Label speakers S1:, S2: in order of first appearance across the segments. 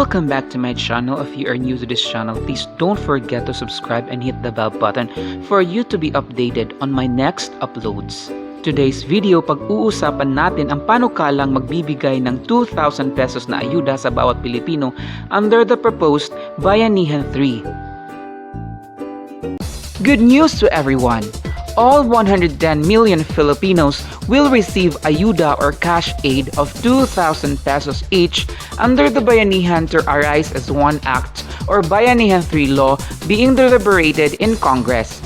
S1: Welcome back to my channel. If you are new to this channel, please don't forget to subscribe and hit the bell button for you to be updated on my next uploads. Today's video, pag-uusapan natin ang panukalang magbibigay ng 2,000 pesos na ayuda sa bawat Pilipino under the proposed Bayanihan 3. Good news to everyone! All 110 million Filipinos will receive Ayuda or cash aid of 2,000 pesos each under the Bayanihan to Arise as One Act or Bayanihan 3 law being deliberated in Congress.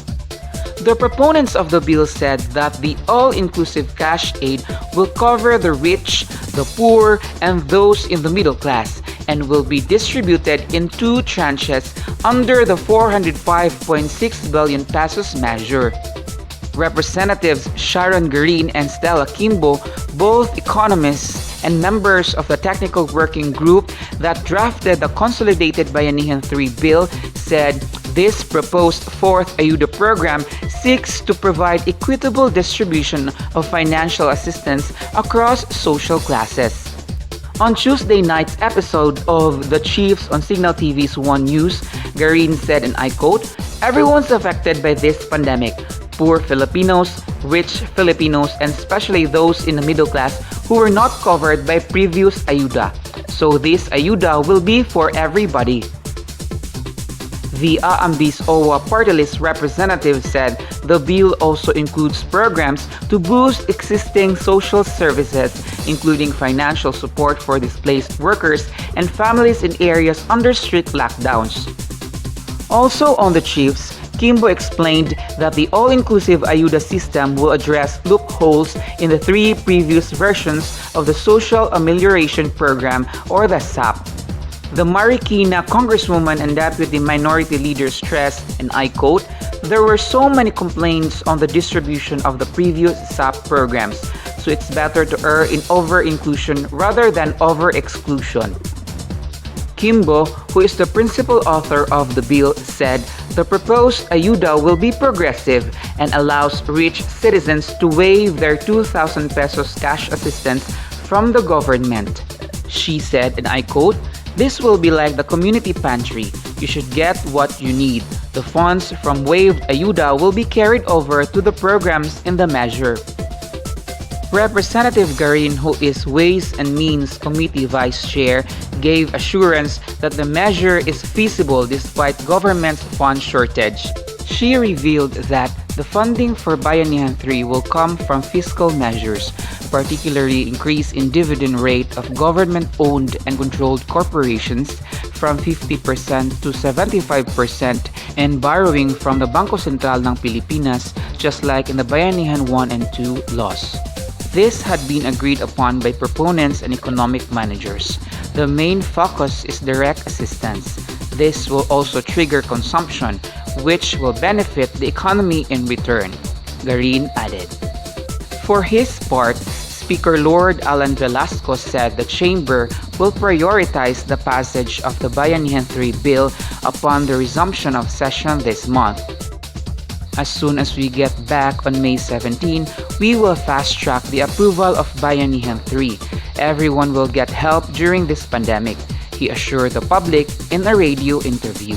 S1: The proponents of the bill said that the all-inclusive cash aid will cover the rich, the poor, and those in the middle class and will be distributed in two tranches under the 405.6 billion pesos measure. Representatives Sharon Garin and Stella Kimbo, both economists and members of the technical working group that drafted the consolidated Bayanihan 3 bill, said this proposed fourth Ayuda program seeks to provide equitable distribution of financial assistance across social classes. On Tuesday night's episode of The Chiefs on Signal TV's One News, Garin said, and I quote, "Everyone's affected by this pandemic. Poor Filipinos, rich Filipinos, and especially those in the middle class who were not covered by previous Ayuda. So this Ayuda will be for everybody." The AAMB's OWA party list representative said the bill also includes programs to boost existing social services, including financial support for displaced workers and families in areas under strict lockdowns. Also on the Chiefs, Kimbo explained that the all-inclusive Ayuda system will address loopholes in the three previous versions of the Social Amelioration Program or the SAP. The Marikina Congresswoman and Deputy Minority Leader stressed, and I quote, "There were so many complaints on the distribution of the previous SAP programs, so it's better to err in over-inclusion rather than over-exclusion." Kimbo, who is the principal author of the bill, said the proposed Ayuda will be progressive and allows rich citizens to waive their 2,000 pesos cash assistance from the government. She said, and I quote, "This will be like the community pantry. You should get what you need. The funds from waived Ayuda will be carried over to the programs in the measure." Representative Garin, who is Ways and Means Committee Vice Chair, gave assurance that the measure is feasible despite government's fund shortage. She revealed that the funding for Bayanihan 3 will come from fiscal measures, particularly increase in dividend rate of government-owned and controlled corporations from 50% to 75% and borrowing from the Bangko Sentral ng Pilipinas, just like in the Bayanihan 1 and 2 laws. This had been agreed upon by proponents and economic managers. The main focus is direct assistance. This will also trigger consumption, which will benefit the economy in return, Garin added. For his part, Speaker Lord Alan Velasco said the chamber will prioritize the passage of the Bayanihan 3 bill upon the resumption of session this month. As soon as we get back on May 17, we will fast-track the approval of Bayanihan 3. Everyone will get help during this pandemic, he assured the public in a radio interview.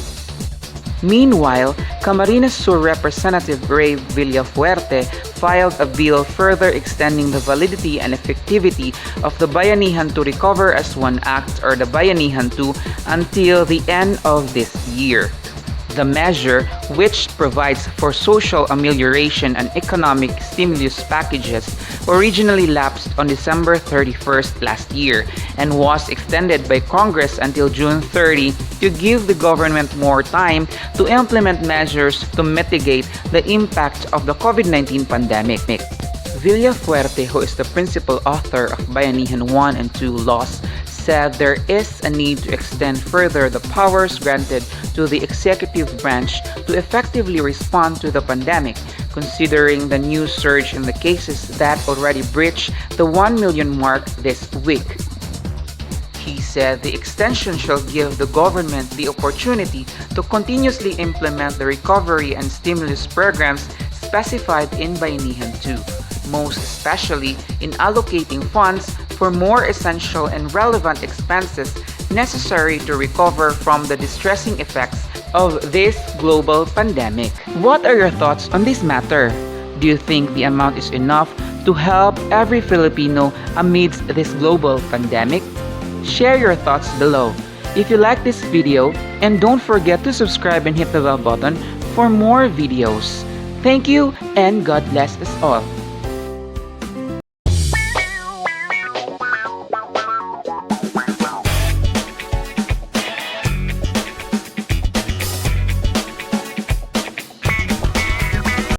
S1: Meanwhile, Camarines Sur Representative Ray Villafuerte filed a bill further extending the validity and effectivity of the Bayanihan to Recover as One Act or the Bayanihan 2 until the end of this year. The measure, which provides for social amelioration and economic stimulus packages, originally lapsed on December 31st last year and was extended by Congress until June 30 to give the government more time to implement measures to mitigate the impact of the COVID-19 pandemic. Villafuerte, who is the principal author of Bayanihan 1 and 2 laws, said there is a need to extend further the powers granted to the executive branch to effectively respond to the pandemic, considering the new surge in the cases that already breached the 1 million mark this week. He said the extension shall give the government the opportunity to continuously implement the recovery and stimulus programs specified in Bayanihan 2, most especially in allocating funds for more essential and relevant expenses necessary to recover from the distressing effects of this global pandemic. What are your thoughts on this matter? Do you think the amount is enough to help every Filipino amidst this global pandemic? Share your thoughts below. If you like this video, and don't forget to subscribe and hit the bell button for more videos. Thank you and God bless us all.